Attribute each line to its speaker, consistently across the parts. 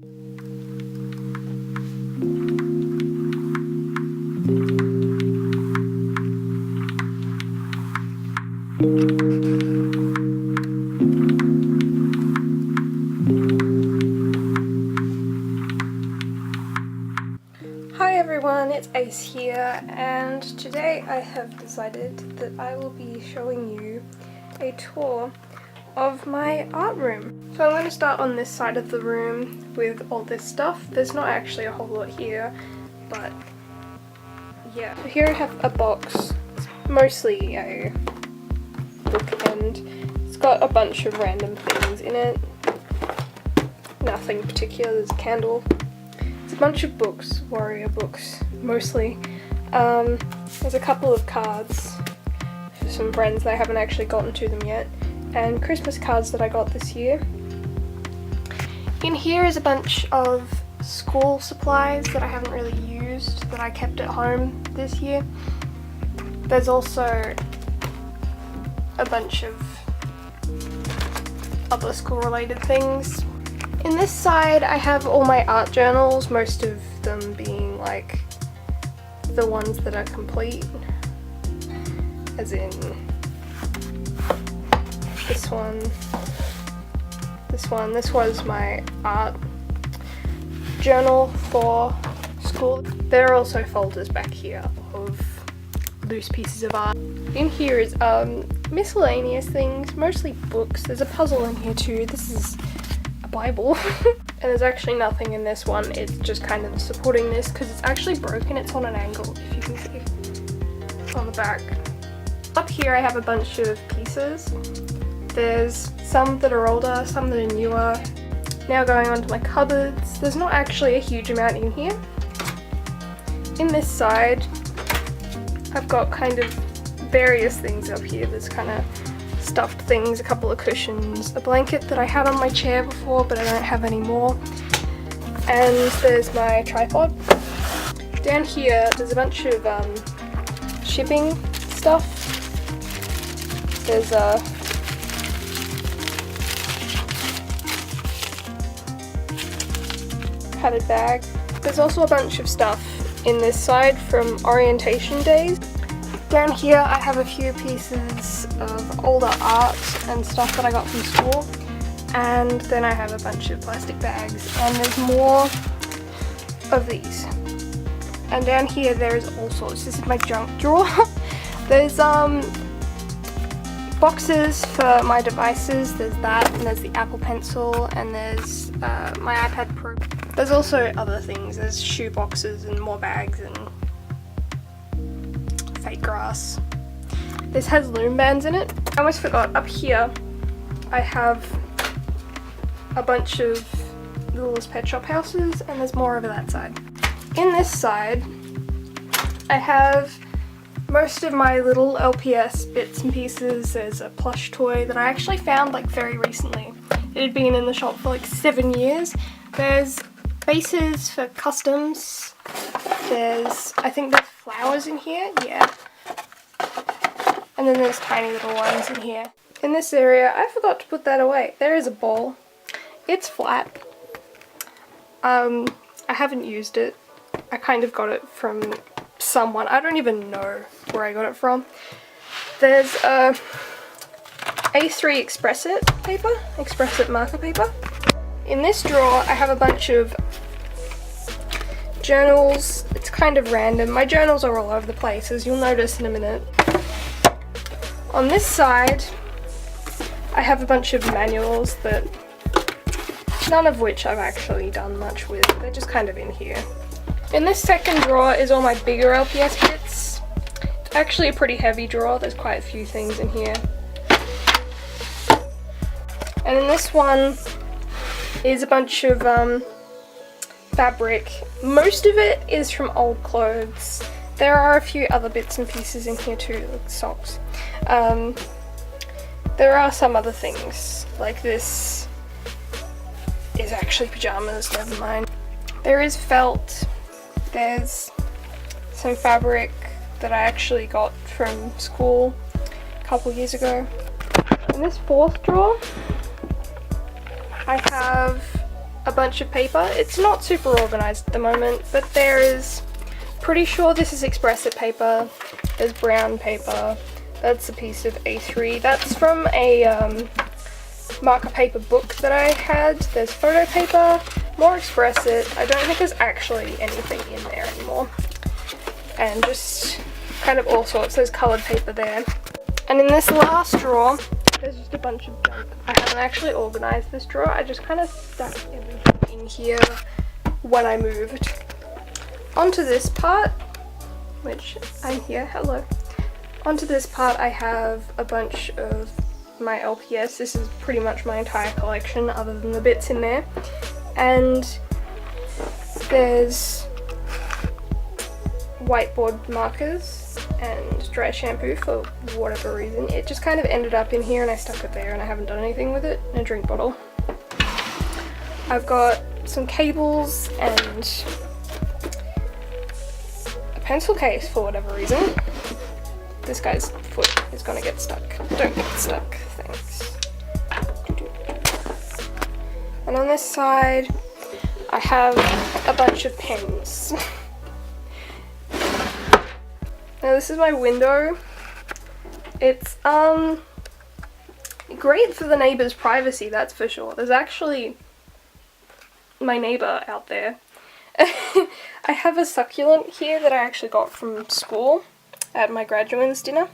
Speaker 1: Hi everyone, it's Ace here, and today I have decided that I will be showing you a tour of my art room. So I'm going to start on this side of the room with all this stuff. There's not actually a whole lot here, but yeah. So here I have a box. It's mostly a book and it's got a bunch of random things in it. Nothing particular. There's a candle. It's a bunch of books, warrior books, mostly. There's a couple of cards for some friends that I haven't actually gotten to them yet, and Christmas cards that I got this year. In here is a bunch of school supplies that I haven't really used, that I kept at home this year. There's also a bunch of other school related things. In this side I have all my art journals, most of them being like the ones that are complete, as in this one, this was my art journal for school. There are also folders back here of loose pieces of art. In here is miscellaneous things, mostly books. There's a puzzle in here too. This is Bible. And there's actually nothing in this one. It's just kind of supporting this because it's actually broken. It's on an angle, if you can see on the back. Up here I have a bunch of pieces. There's some that are older, some that are newer. Now going on to my cupboards. There's not actually a huge amount in here. In this side I've got kind of various things up here. There's kind of stuffed things, a couple of cushions, a blanket that I had on my chair before but I don't have anymore, and there's my tripod. Down here there's a bunch of shipping stuff. There's a padded bag. There's also a bunch of stuff in this side from orientation days. Down here I have a few pieces of older art and stuff that I got from school, and then I have a bunch of plastic bags, and there's more of these. And down here there's all sorts. This is my junk drawer. There's boxes for my devices. There's that, and there's the Apple Pencil, and there's my iPad Pro. There's also other things. There's shoe boxes and more bags and fake grass. This has loom bands in it. I almost forgot, up here I have a bunch of Littlest Pet Shop houses, and there's more over that side. In this side I have most of my little LPS bits and pieces. There's a plush toy that I actually found like very recently. It had been in the shop for like 7 years. There's bases for customs. I think there's flowers in here, yeah. And then there's tiny little ones in here. In this area, I forgot to put that away. There is a bowl. It's flat. I haven't used it. I kind of got it from someone. I don't even know where I got it from. There's a A3 Express-It marker paper. In this drawer, I have a bunch of journals. It's kind of random. My journals are all over the place, as you'll notice in a minute. On this side, I have a bunch of manuals that none of which I've actually done much with. They're just kind of in here. In this second drawer is all my bigger LPS bits. It's actually a pretty heavy drawer. There's quite a few things in here. And in this one is a bunch of fabric. Most of it is from old clothes. There are a few other bits and pieces in here too, like socks. There are some other things, like this is actually pajamas, never mind. There is felt, there's some fabric that I actually got from school a couple years ago. In this fourth drawer, I have a bunch of paper. It's not super organized at the moment, but there is, pretty sure this is expressive paper. There's brown paper. That's a piece of A3. That's from a marker paper book that I had. There's photo paper, more expressive. I don't think there's actually anything in there anymore. And just kind of all sorts. There's coloured paper there. And in this last drawer, there's just a bunch of junk. I haven't actually organised this drawer. I just kind of stuck everything in here when I moved. Onto this part, which I'm here, hello. Onto this part I have a bunch of my LPS. This is pretty much my entire collection other than the bits in there. And there's whiteboard markers and dry shampoo for whatever reason. It just kind of ended up in here and I stuck it there and I haven't done anything with it. And a drink bottle. I've got some cables and a pencil case for whatever reason. This guy's foot is gonna get stuck. Don't get stuck, thanks. And on this side, I have a bunch of pens. Now this is my window. It's great for the neighbor's privacy, that's for sure. There's actually my neighbor out there. I have a succulent here that I actually got from school at my graduates dinner.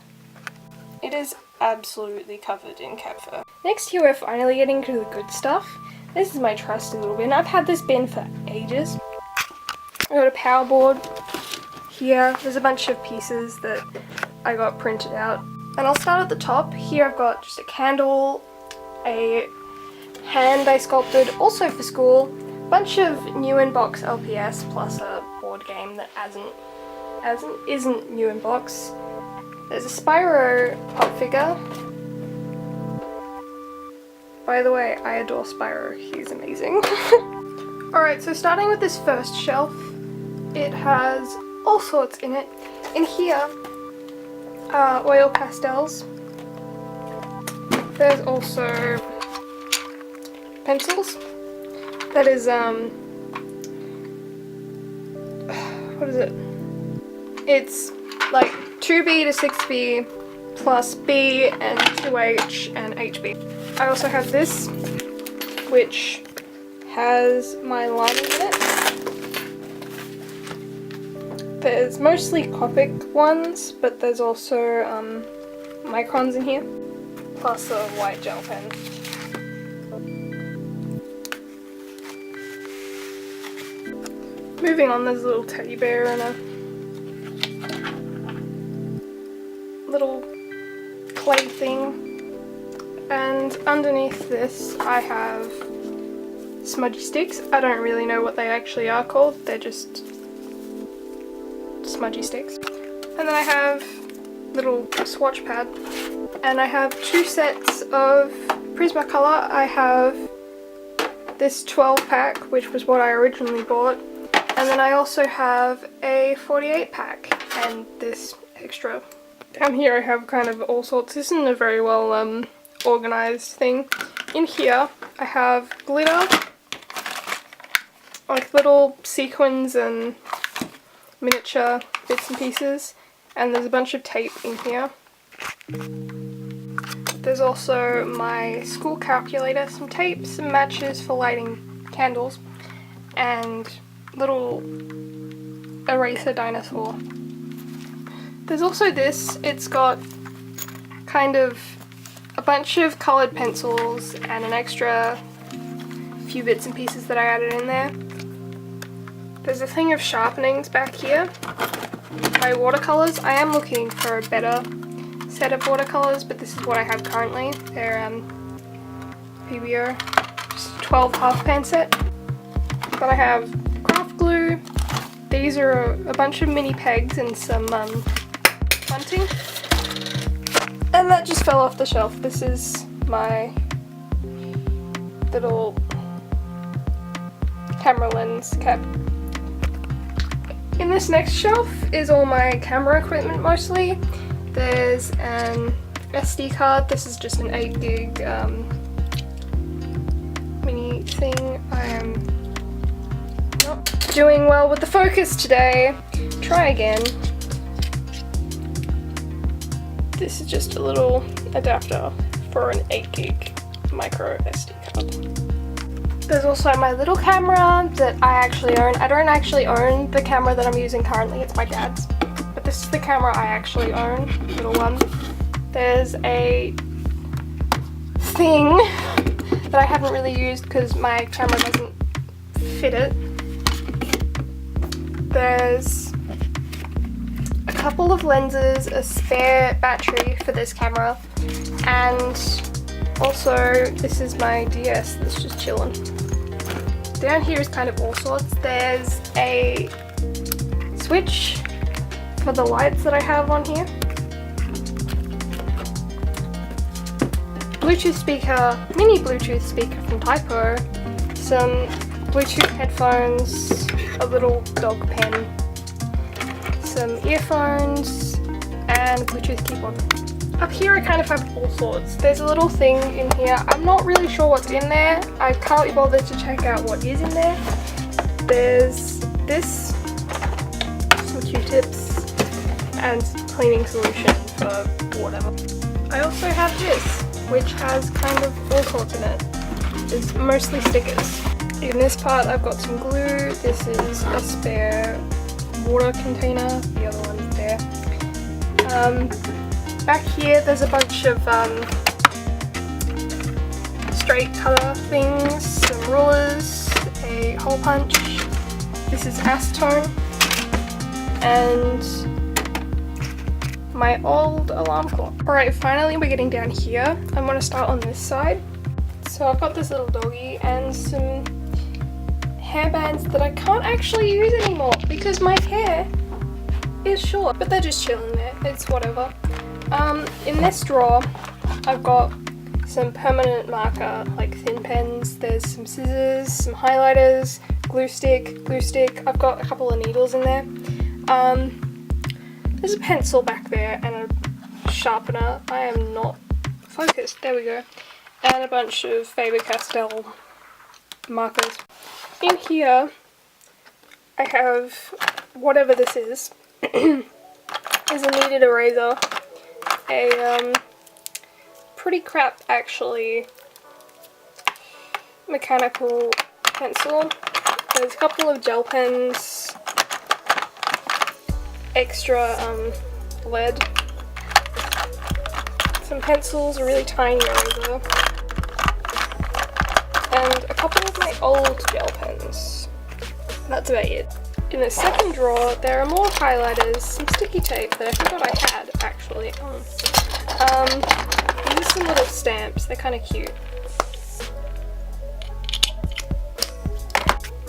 Speaker 1: It is absolutely covered in cat fur. Next here we're finally getting to the good stuff. This is my trusty little bin. I've had this bin for ages. I've got a power board here. There's a bunch of pieces that I got printed out. And I'll start at the top. Here I've got just a candle, a hand I sculpted also for school, a bunch of new in box LPS plus a board game that isn't new in box. There's a Spyro pop figure. By the way, I adore Spyro, he's amazing. Alright, so starting with this first shelf, it has all sorts in it. In here are oil pastels. There's also pencils. That is, what is it? It's like 2B to 6B plus B and 2H and HB. I also have this, which has my liners in it. There's mostly Copic ones, but there's also microns in here, plus a white gel pen. Moving on, there's a little teddy bear and a little clay thing, and underneath this I have smudgy sticks. I don't really know what they actually are called, they're just smudgy sticks. And then I have little swatch pad, and I have two sets of Prismacolor. I have this 12 pack, which was what I originally bought, and then I also have a 48 pack and this extra. Down here I have kind of all sorts. This isn't a very well organized thing. In here I have glitter, like little sequins and miniature bits and pieces, and there's a bunch of tape in here. There's also my school calculator, some tape, some matches for lighting candles, and little eraser dinosaur. There's also this. It's got kind of a bunch of coloured pencils and an extra few bits and pieces that I added in there. There's a thing of sharpenings back here. My watercolours. I am looking for a better set of watercolours, but this is what I have currently. They're PBO, just 12 half pan set. But I have craft glue. These are a bunch of mini pegs and some bunting. And that just fell off the shelf. This is my little camera lens cap. In this next shelf is all my camera equipment mostly. There's an SD card. This is just an 8 gig mini thing. I am doing well with the focus today. Try again. This is just a little adapter for an 8 gig micro SD card. There's also my little camera that I actually own. I don't actually own the camera that I'm using currently, it's my dad's. But this is the camera I actually own, little one. There's a thing that I haven't really used because my camera doesn't fit it. There's a couple of lenses, a spare battery for this camera, and also this is my DS that's just chilling. Down here is kind of all sorts. There's a switch for the lights that I have on here. Bluetooth speaker, mini Bluetooth speaker from Typo, some Bluetooth headphones, a little dog pen, some earphones, and a Bluetooth keyboard. Up here I kind of have all sorts. There's a little thing in here. I'm not really sure what's in there. I can't be bothered to check out what is in there. There's this, some Q-tips, and cleaning solution for whatever. I also have this, which has kind of all sorts in it. It's mostly stickers. In this part I've got some glue. This is a spare water container. The other one's there. Back here there's a bunch of straight colour things, some rulers, a hole punch. This is acetone, and my old alarm clock. Alright, finally we're getting down here. I'm going to start on this side. So I've got this little doggy and some hairbands that I can't actually use anymore because my hair is short, but they're just chilling there. It's whatever. In this drawer I've got some permanent marker, like thin pens. There's some scissors, some highlighters, glue stick. I've got a couple of needles in there. There's a pencil back there and a sharpener. I am not focused. There we go. And a bunch of Faber-Castell markers. In here I have whatever this is. Is a kneaded eraser. A pretty crap actually mechanical pencil. There's a couple of gel pens. Extra lead, some pencils, a really tiny eraser, and a couple of my old gel pens. That's about it. In the second drawer there are more highlighters, some sticky tape that I forgot I had actually. These are some little stamps, they're kind of cute.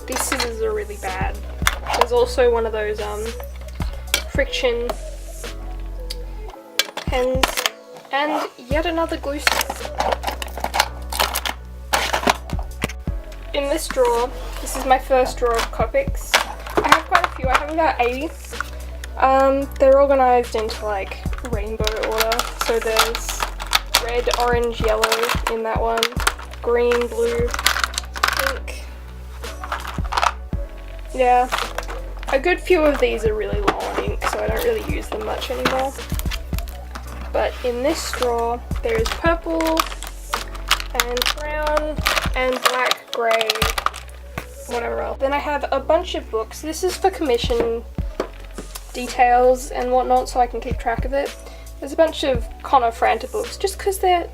Speaker 1: These scissors are really bad. There's also one of those friction pens, and yet another glue stick. In this drawer, this is my first drawer of Copics. I have quite a few, I have about 80. They're organised into like rainbow order, so there's red, orange, yellow in that one, green, blue, pink. Yeah. A good few of these are really low on ink, so I don't really use them much anymore. But in this drawer, there is purple, and brown, and black, grey, whatever else. Then I have a bunch of books. This is for commission details and whatnot, so I can keep track of it. There's a bunch of Connor Franta books, just because they're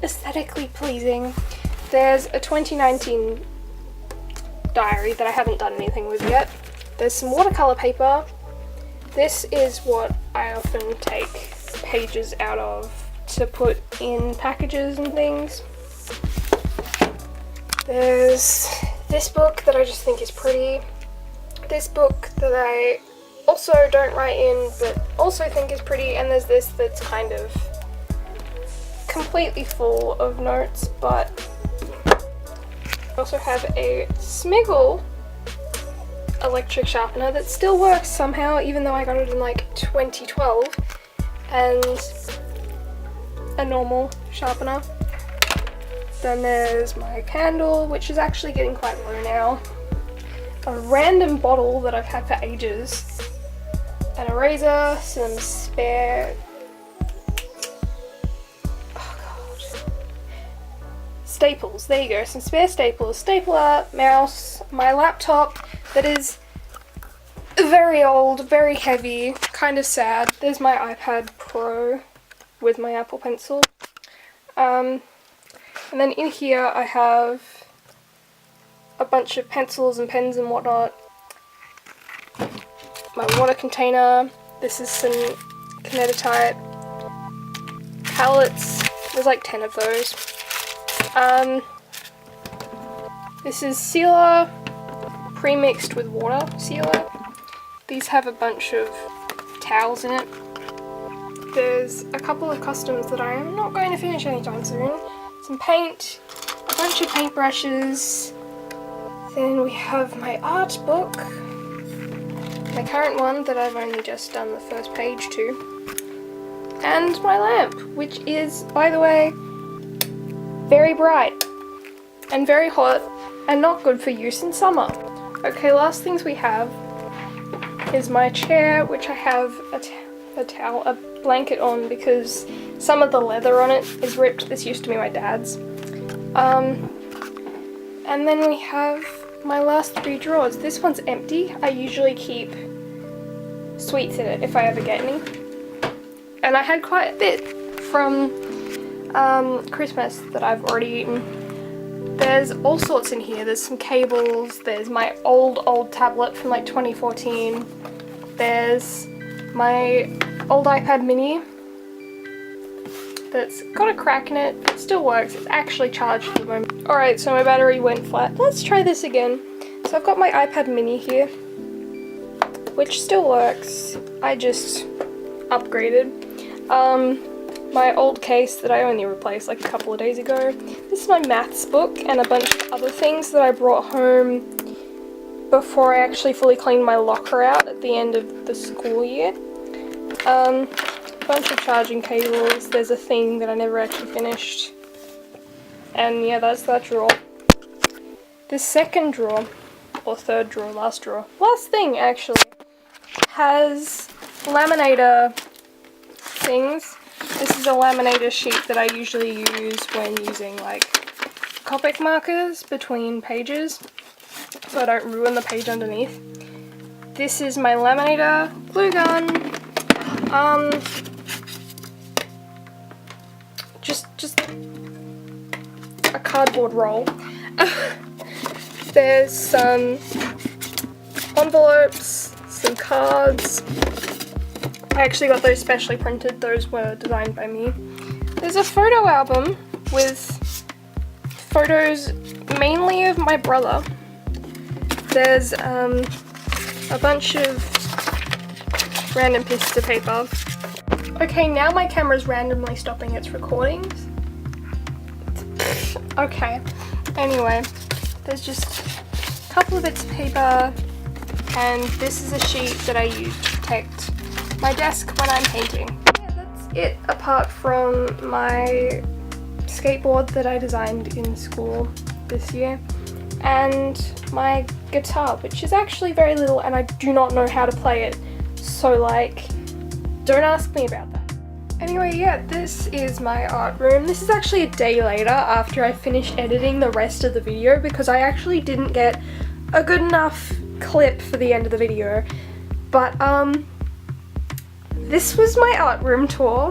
Speaker 1: aesthetically pleasing. There's a 2019 diary that I haven't done anything with yet. There's some watercolor paper. This is what I often take pages out of to put in packages and things. There's this book that I just think is pretty. This book that I also don't write in but also think is pretty, and there's this that's kind of completely full of notes, but I also have a Smiggle electric sharpener that still works somehow, even though I got it in like 2012, and a normal sharpener. Then there's my candle, which is actually getting quite low now. a random bottle that I've had for ages, an eraser, some spare, staples, there you go, some spare staples, stapler, mouse, my laptop that is very old, very heavy, kind of sad. There's my iPad Pro with my Apple Pencil. And then in here I have a bunch of pencils and pens and whatnot. My water container. This is some kinetitite palettes. There's like 10 of those. This is sealer, pre-mixed with water sealer. These have a bunch of towels in it. There's a couple of customs that I am not going to finish anytime soon. Some paint, a bunch of paintbrushes. Then we have my art book, my current one that I've only just done the first page to, and my lamp, which is, by the way, very bright and very hot and not good for use in summer. Okay, last things we have is my chair, which I have a blanket on because some of the leather on it is ripped. This used to be my dad's. And then we have my last 3 drawers. This one's empty. I usually keep sweets in it if I ever get any. And I had quite a bit from Christmas that I've already eaten. There's all sorts in here. There's some cables. There's my old tablet from like 2014. There's my old iPad mini that's got a crack in it. It still works. It's actually charged at the moment. Alright, so my battery went flat. Let's try this again. So I've got my iPad mini here, which still works. I just upgraded. My old case that I only replaced like a couple of days ago. This is my maths book and a bunch of other things that I brought home before I actually fully cleaned my locker out at the end of the school year. Bunch of charging cables. There's a thing that I never actually finished. And yeah, that's that drawer. This second drawer, or third drawer, last thing actually, has laminator things. This is a laminator sheet that I usually use when using like Copic markers between pages so I don't ruin the page underneath. This is my laminator glue gun. Just a cardboard roll. There's some envelopes, some cards. I actually got those specially printed. Those were designed by me. There's a photo album with photos mainly of my brother. There's a bunch of random pieces of paper. Okay, now my camera's randomly stopping its recordings. Okay, anyway, there's just a couple of bits of paper, and this is a sheet that I use to protect my desk when I'm painting. Yeah, that's it, apart from my skateboard that I designed in school this year, and my guitar, which is actually very little and I do not know how to play it, so like, don't ask me about that. Anyway, yeah, this is my art room. This is actually a day later after I finished editing the rest of the video because I actually didn't get a good enough clip for the end of the video. But this was my art room tour.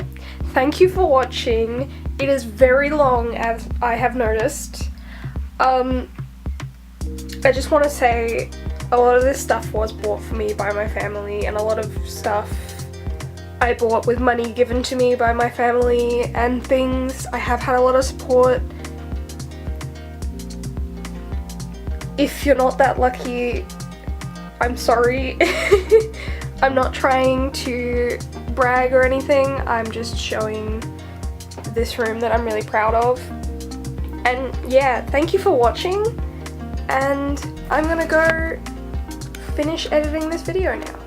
Speaker 1: Thank you for watching. It is very long, as I have noticed. I just want to say a lot of this stuff was bought for me by my family, and a lot of stuff I bought with money given to me by my family and things. I have had a lot of support. If you're not that lucky, I'm sorry. I'm not trying to brag or anything. I'm just showing this room that I'm really proud of. And yeah, thank you for watching. And I'm gonna go finish editing this video now.